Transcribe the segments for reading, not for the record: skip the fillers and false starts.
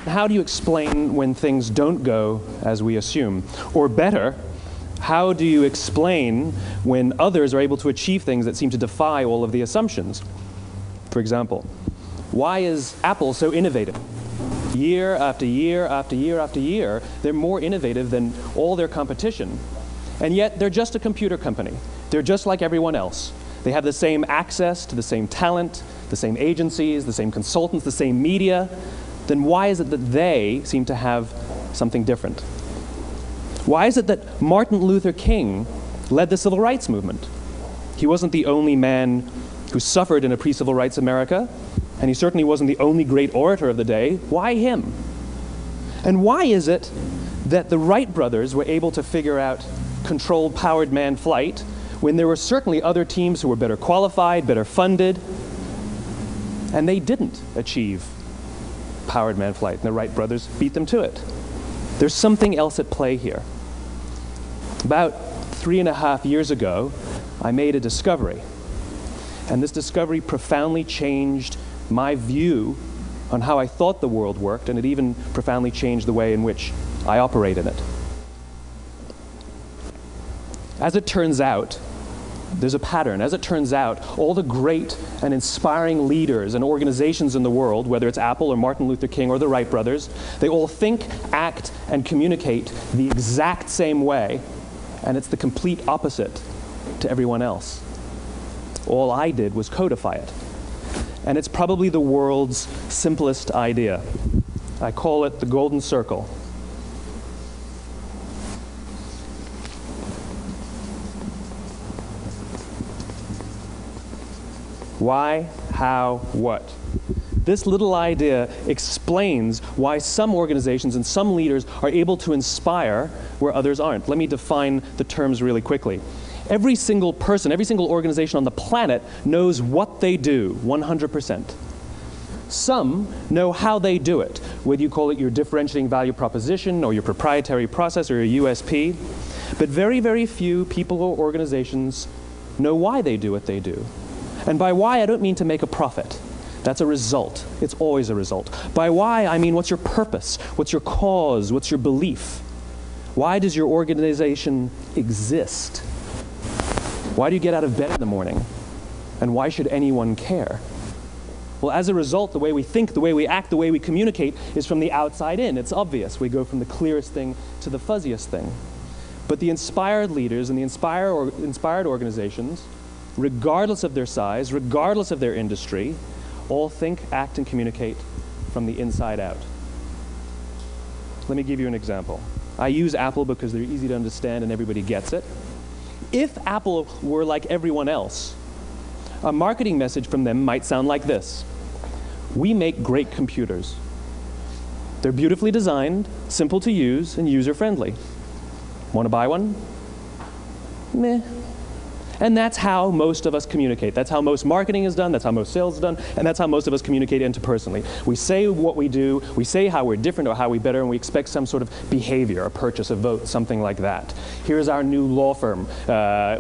How do you explain when things don't go as we assume? Or better, how do you explain when others are able to achieve things that seem to defy all of the assumptions? For example, why is Apple so innovative? Year after year after year after year, they're more innovative than all their competition. And yet, they're just a computer company. They're just like everyone else. They have the same access to the same talent, the same agencies, the same consultants, the same media. Then why is it that they seem to have something different? Why is it that Martin Luther King led the civil rights movement? He wasn't the only man who suffered in a pre-civil rights America, and he certainly wasn't the only great orator of the day. Why him? And why is it that the Wright brothers were able to figure out controlled powered manned flight when there were certainly other teams who were better qualified, better funded, and they didn't achieve powered manned flight, and the Wright brothers beat them to it? There's something else at play here. About 3.5 years ago, I made a discovery, and this discovery profoundly changed my view on how I thought the world worked, and it even profoundly changed the way in which I operate in it. As it turns out, there's a pattern. As it turns out, all the great and inspiring leaders and organizations in the world, whether it's Apple or Martin Luther King or the Wright brothers, they all think, act, and communicate the exact same way, and it's the complete opposite to everyone else. All I did was codify it. And it's probably the world's simplest idea. I call it the golden circle. Why, how, what? This little idea explains why some organizations and some leaders are able to inspire where others aren't. Let me define the terms really quickly. Every single person, every single organization on the planet knows what they do, 100%. Some know how they do it, whether you call it your differentiating value proposition or your proprietary process or your USP. But very, very few people or organizations know why they do what they do. And by why, I don't mean to make a profit. That's a result. It's always a result. By why, I mean what's your purpose? What's your cause? What's your belief? Why does your organization exist? Why do you get out of bed in the morning? And why should anyone care? Well, as a result, the way we think, the way we act, the way we communicate is from the outside in. It's obvious. We go from the clearest thing to the fuzziest thing. But the inspired leaders and the inspired organizations, regardless of their size, regardless of their industry, all think, act, and communicate from the inside out. Let me give you an example. I use Apple because they're easy to understand and everybody gets it. If Apple were like everyone else, a marketing message from them might sound like this. We make great computers. They're beautifully designed, simple to use, and user-friendly. Want to buy one? Meh. And that's how most of us communicate. That's how most marketing is done, that's how most sales is done, and that's how most of us communicate interpersonally. We say what we do, we say how we're different or how we're better, and we expect some sort of behavior, a purchase, a vote, something like that. Here's our new law firm.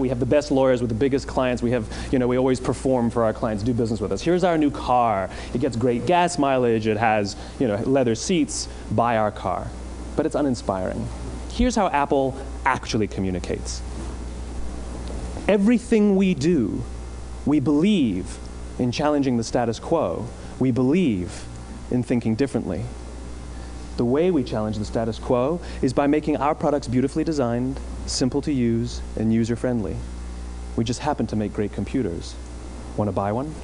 We have the best lawyers with the biggest clients. We have, we always perform for our clients, do business with us. Here's our new car. It gets great gas mileage. It has, leather seats. Buy our car. But it's uninspiring. Here's how Apple actually communicates. Everything we do, we believe in challenging the status quo. We believe in thinking differently. The way we challenge the status quo is by making our products beautifully designed, simple to use, and user-friendly. We just happen to make great computers. Want to buy one?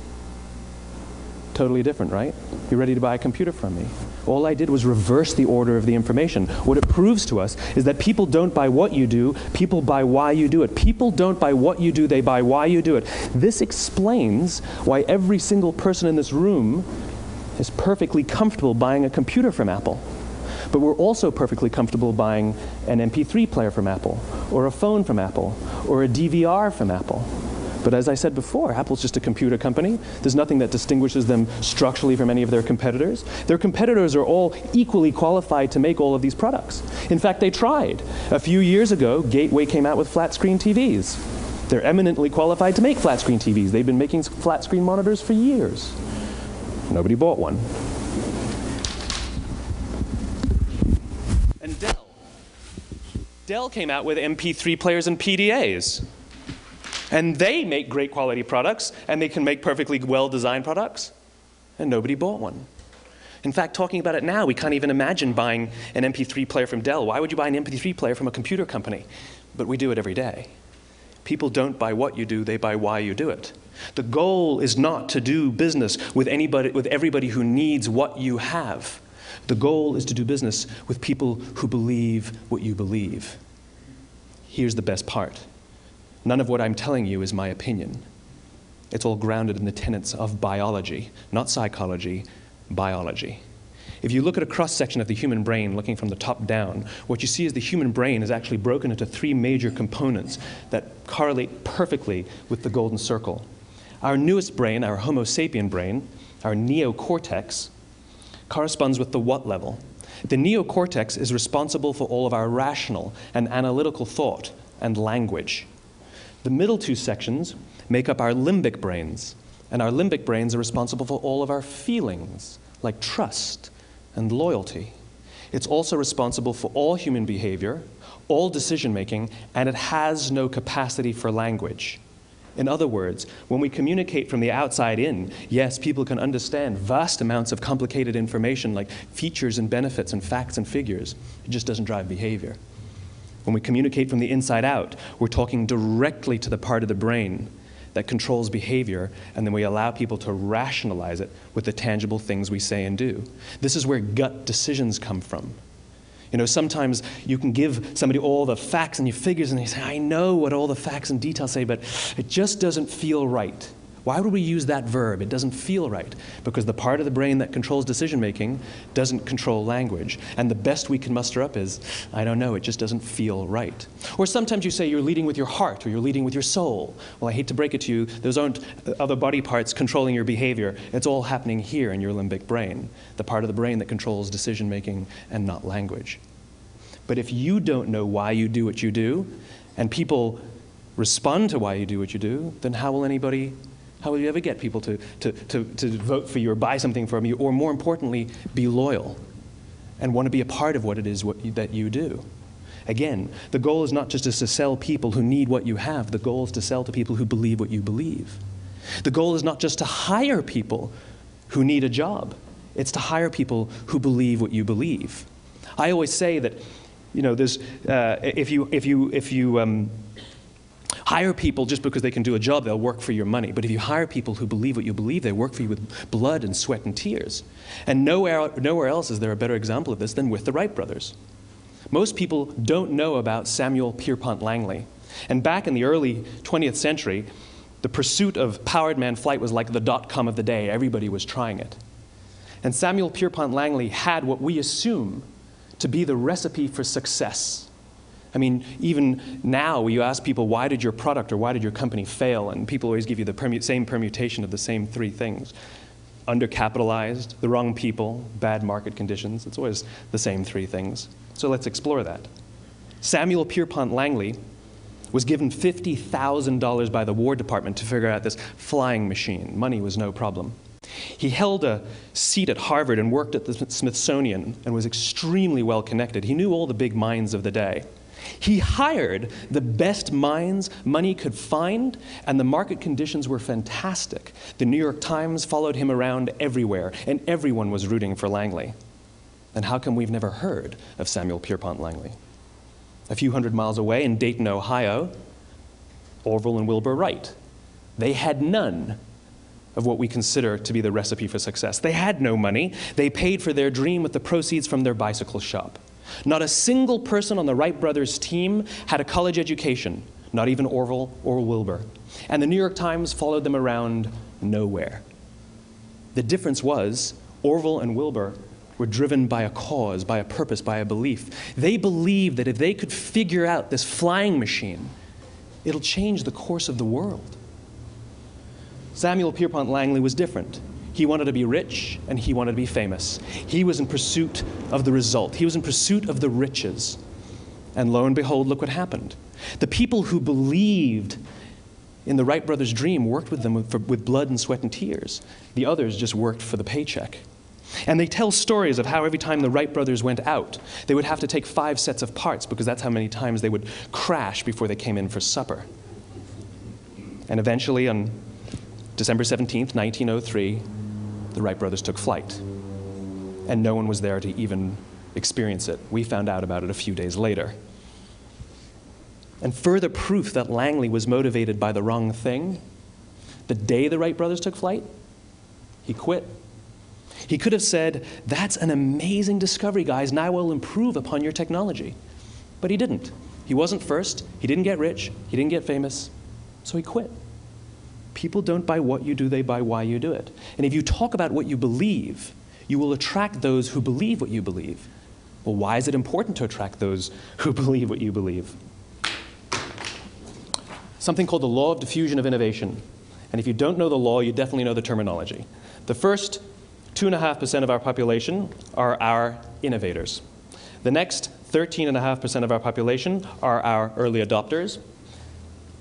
Totally different, right? You're ready to buy a computer from me. All I did was reverse the order of the information. What it proves to us is that people don't buy what you do, people buy why you do it. People don't buy what you do, they buy why you do it. This explains why every single person in this room is perfectly comfortable buying a computer from Apple. But we're also perfectly comfortable buying an MP3 player from Apple, or a phone from Apple, or a DVR from Apple. But as I said before, Apple's just a computer company. There's nothing that distinguishes them structurally from any of their competitors. Their competitors are all equally qualified to make all of these products. In fact, they tried. A few years ago, Gateway came out with flat-screen TVs. They're eminently qualified to make flat-screen TVs. They've been making flat-screen monitors for years. Nobody bought one. And Dell came out with MP3 players and PDAs. And they make great quality products, and they can make perfectly well-designed products, and nobody bought one. In fact, talking about it now, we can't even imagine buying an MP3 player from Dell. Why would you buy an MP3 player from a computer company? But we do it every day. People don't buy what you do, they buy why you do it. The goal is not to do business with everybody who needs what you have. The goal is to do business with people who believe what you believe. Here's the best part. None of what I'm telling you is my opinion. It's all grounded in the tenets of biology, not psychology, biology. If you look at a cross-section of the human brain, looking from the top down, what you see is the human brain is actually broken into 3 major components that correlate perfectly with the golden circle. Our newest brain, our Homo sapien brain, our neocortex, corresponds with the what level. The neocortex is responsible for all of our rational and analytical thought and language. The middle 2 sections make up our limbic brains, and our limbic brains are responsible for all of our feelings, like trust and loyalty. It's also responsible for all human behavior, all decision-making, and it has no capacity for language. In other words, when we communicate from the outside in, yes, people can understand vast amounts of complicated information like features and benefits and facts and figures. It just doesn't drive behavior. When we communicate from the inside out, we're talking directly to the part of the brain that controls behavior, and then we allow people to rationalize it with the tangible things we say and do. This is where gut decisions come from. You know, sometimes you can give somebody all the facts and your figures, and they say, I know what all the facts and details say, but it just doesn't feel right. Why would we use that verb? It doesn't feel right. Because the part of the brain that controls decision-making doesn't control language. And the best we can muster up is, I don't know, it just doesn't feel right. Or sometimes you say you're leading with your heart or you're leading with your soul. Well, I hate to break it to you, those aren't other body parts controlling your behavior. It's all happening here in your limbic brain, the part of the brain that controls decision-making and not language. But if you don't know why you do what you do, and people respond to why you do what you do, then how will you ever get people to vote for you or buy something from you, or more importantly, be loyal and want to be a part of what it is that you do? Again, the goal is not just to sell people who need what you have. The goal is to sell to people who believe what you believe. The goal is not just to hire people who need a job. It's to hire people who believe what you believe. I always say that, you know, there's, if you hire people just because they can do a job, they'll work for your money. But if you hire people who believe what you believe, they work for you with blood and sweat and tears. And nowhere else is there a better example of this than with the Wright brothers. Most people don't know about Samuel Pierpont Langley. And back in the early 20th century, the pursuit of powered man flight was like the .com of the day. Everybody was trying it. And Samuel Pierpont Langley had what we assume to be the recipe for success. I mean, even now, you ask people, why did your product or why did your company fail? And people always give you the same permutation of the same 3 things. Undercapitalized, the wrong people, bad market conditions. It's always the same 3 things. So let's explore that. Samuel Pierpont Langley was given $50,000 by the War Department to figure out this flying machine. Money was no problem. He held a seat at Harvard and worked at the Smithsonian and was extremely well connected. He knew all the big minds of the day. He hired the best minds money could find, and the market conditions were fantastic. The New York Times followed him around everywhere, and everyone was rooting for Langley. And how come we've never heard of Samuel Pierpont Langley? A few hundred miles away in Dayton, Ohio, Orville and Wilbur Wright. They had none of what we consider to be the recipe for success. They had no money. They paid for their dream with the proceeds from their bicycle shop. Not a single person on the Wright brothers' team had a college education, not even Orville or Wilbur. And the New York Times followed them around nowhere. The difference was Orville and Wilbur were driven by a cause, by a purpose, by a belief. They believed that if they could figure out this flying machine, it'll change the course of the world. Samuel Pierpont Langley was different. He wanted to be rich, and he wanted to be famous. He was in pursuit of the result. He was in pursuit of the riches. And lo and behold, look what happened. The people who believed in the Wright brothers' dream worked with them with blood and sweat and tears. The others just worked for the paycheck. And they tell stories of how every time the Wright brothers went out, they would have to take 5 sets of parts because that's how many times they would crash before they came in for supper. And eventually, on December 17th, 1903, the Wright brothers took flight. And no one was there to even experience it. We found out about it a few days later. And further proof that Langley was motivated by the wrong thing, the day the Wright brothers took flight, he quit. He could have said, "That's an amazing discovery, guys. Now we'll improve upon your technology." But he didn't. He wasn't first. He didn't get rich. He didn't get famous. So he quit. People don't buy what you do, they buy why you do it. And if you talk about what you believe, you will attract those who believe what you believe. Well, why is it important to attract those who believe what you believe? Something called the law of diffusion of innovation. And if you don't know the law, you definitely know the terminology. The first 2.5% of our population are our innovators. The next 13.5% of our population are our early adopters.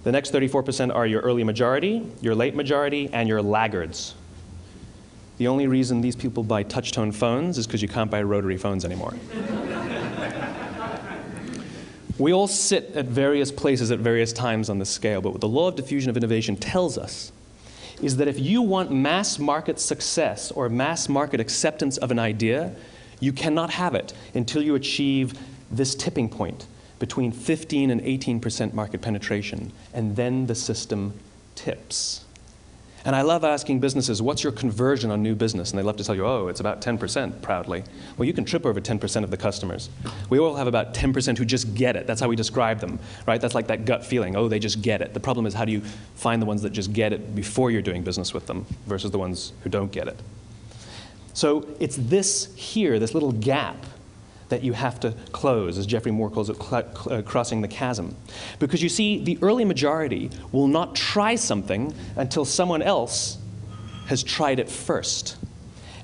The next 34% are your early majority, your late majority, and your laggards. The only reason these people buy touch-tone phones is because you can't buy rotary phones anymore. We all sit at various places at various times on the scale, but what the law of diffusion of innovation tells us is that if you want mass market success or mass market acceptance of an idea, you cannot have it until you achieve this tipping point between 15 and 18% market penetration, and then the system tips. And I love asking businesses, what's your conversion on new business? And they love to tell you, oh, it's about 10%, proudly. Well, you can trip over 10% of the customers. We all have about 10% who just get it. That's how we describe them, right? That's like that gut feeling, oh, they just get it. The problem is, how do you find the ones that just get it before you're doing business with them versus the ones who don't get it? So it's this here, this little gap, that you have to close, as Geoffrey Moore calls it, crossing the chasm. Because you see, the early majority will not try something until someone else has tried it first.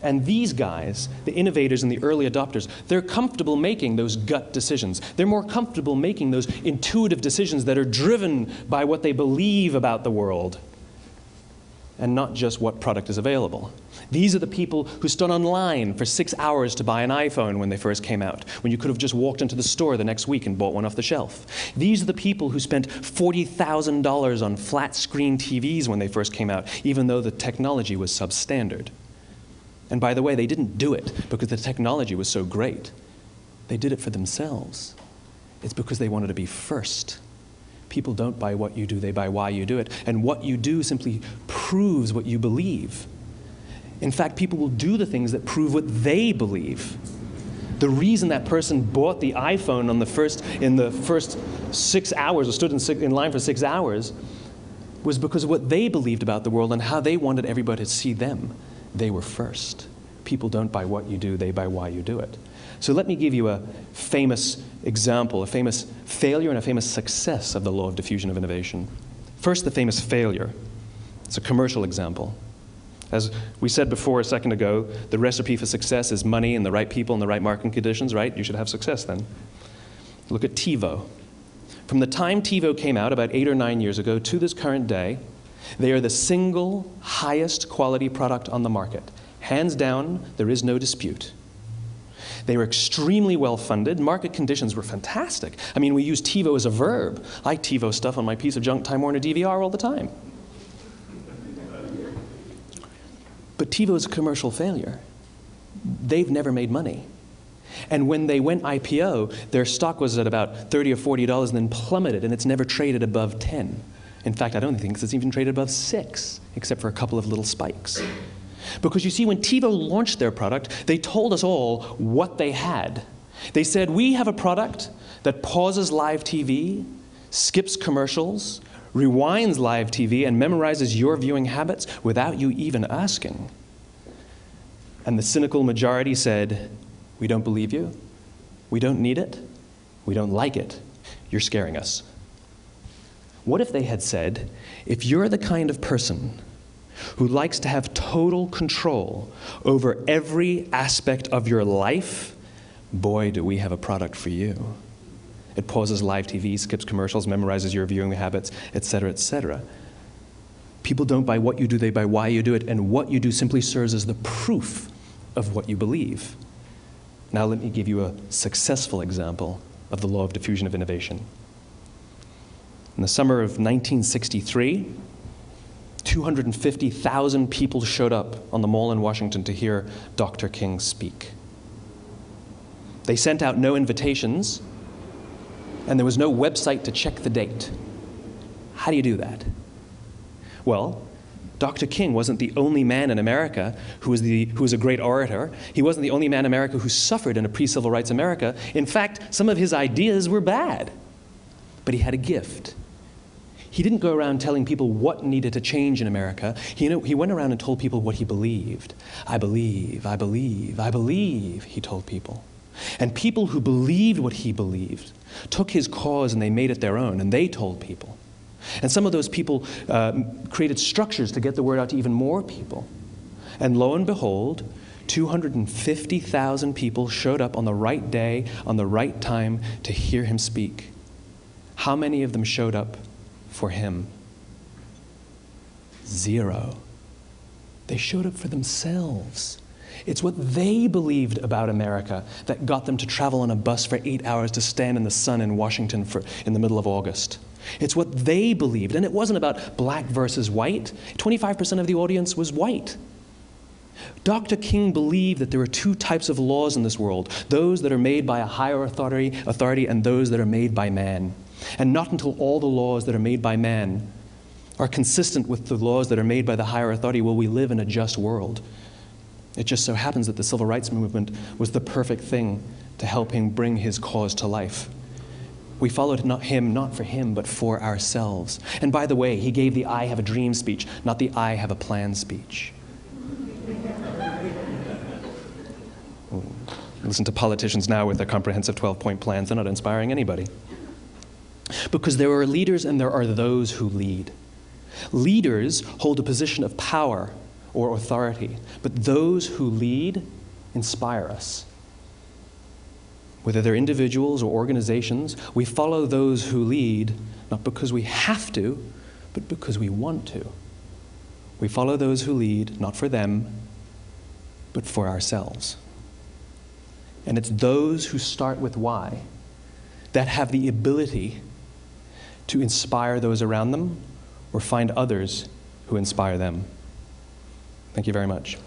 And these guys, the innovators and the early adopters, they're comfortable making those gut decisions. They're more comfortable making those intuitive decisions that are driven by what they believe about the world, and not just what product is available. These are the people who stood online for 6 hours to buy an iPhone when they first came out, when you could have just walked into the store the next week and bought one off the shelf. These are the people who spent $40,000 on flat-screen TVs when they first came out, even though the technology was substandard. And by the way, they didn't do it because the technology was so great. They did it for themselves. It's because they wanted to be first. People don't buy what you do, they buy why you do it. And what you do simply proves what you believe. In fact, people will do the things that prove what they believe. The reason that person bought the iPhone in the first 6 hours, or stood in line for 6 hours, was because of what they believed about the world and how they wanted everybody to see them. They were first. People don't buy what you do, they buy why you do it. So let me give you a famous example, a famous failure and a famous success of the law of diffusion of innovation. First, the famous failure. It's a commercial example. As we said before a second ago, the recipe for success is money and the right people and the right marketing conditions, right? You should have success then. Look at TiVo. From the time TiVo came out about 8 or 9 years ago to this current day, they are the single highest quality product on the market. Hands down, there is no dispute. They were extremely well-funded. Market conditions were fantastic. I mean, we use TiVo as a verb. I TiVo stuff on my piece of junk Time Warner DVR all the time. But TiVo is a commercial failure. They've never made money. And when they went IPO, their stock was at about $30 or $40 and then plummeted, and it's never traded above 10. In fact, I don't think it's even traded above 6, except for a couple of little spikes. Because you see, when TiVo launched their product, they told us all what they had. They said, we have a product that pauses live TV, skips commercials, rewinds live TV, and memorizes your viewing habits without you even asking. And the cynical majority said, we don't believe you, we don't need it, we don't like it, you're scaring us. What if they had said, if you're the kind of person who likes to have total control over every aspect of your life, boy, do we have a product for you. It pauses live TV, skips commercials, memorizes your viewing habits, etc., etc. People don't buy what you do, they buy why you do it, and what you do simply serves as the proof of what you believe. Now let me give you a successful example of the law of diffusion of innovation. In the summer of 1963, 250,000 people showed up on the Mall in Washington to hear Dr. King speak. They sent out no invitations, and there was no website to check the date. How do you do that? Well, Dr. King wasn't the only man in America who was a great orator. He wasn't the only man in America who suffered in a pre-civil rights America. In fact, some of his ideas were bad. But he had a gift. He didn't go around telling people what needed to change in America. He went around and told people what he believed. I believe, I believe, I believe, he told people. And people who believed what he believed took his cause and they made it their own, and they told people. And some of those people created structures to get the word out to even more people. And lo and behold, 250,000 people showed up on the right day, on the right time to hear him speak. How many of them showed up for him? 0. They showed up for themselves. It's what they believed about America that got them to travel on a bus for 8 hours to stand in the sun in Washington in the middle of August. It's what they believed, and it wasn't about black versus white. 25% of the audience was white. Dr. King believed that there are 2 types of laws in this world, those that are made by a higher authority and those that are made by man. And not until all the laws that are made by man are consistent with the laws that are made by the higher authority will we live in a just world. It just so happens that the civil rights movement was the perfect thing to help him bring his cause to life. We followed him not for him, but for ourselves. And by the way, he gave the I have a dream speech, not the I have a plan speech. Listen to politicians now with their comprehensive 12-point plans. They're not inspiring anybody. Because there are leaders and there are those who lead. Leaders hold a position of power or authority, but those who lead inspire us. Whether they're individuals or organizations, we follow those who lead not because we have to, but because we want to. We follow those who lead not for them, but for ourselves. And it's those who start with why that have the ability to inspire those around them or find others who inspire them. Thank you very much.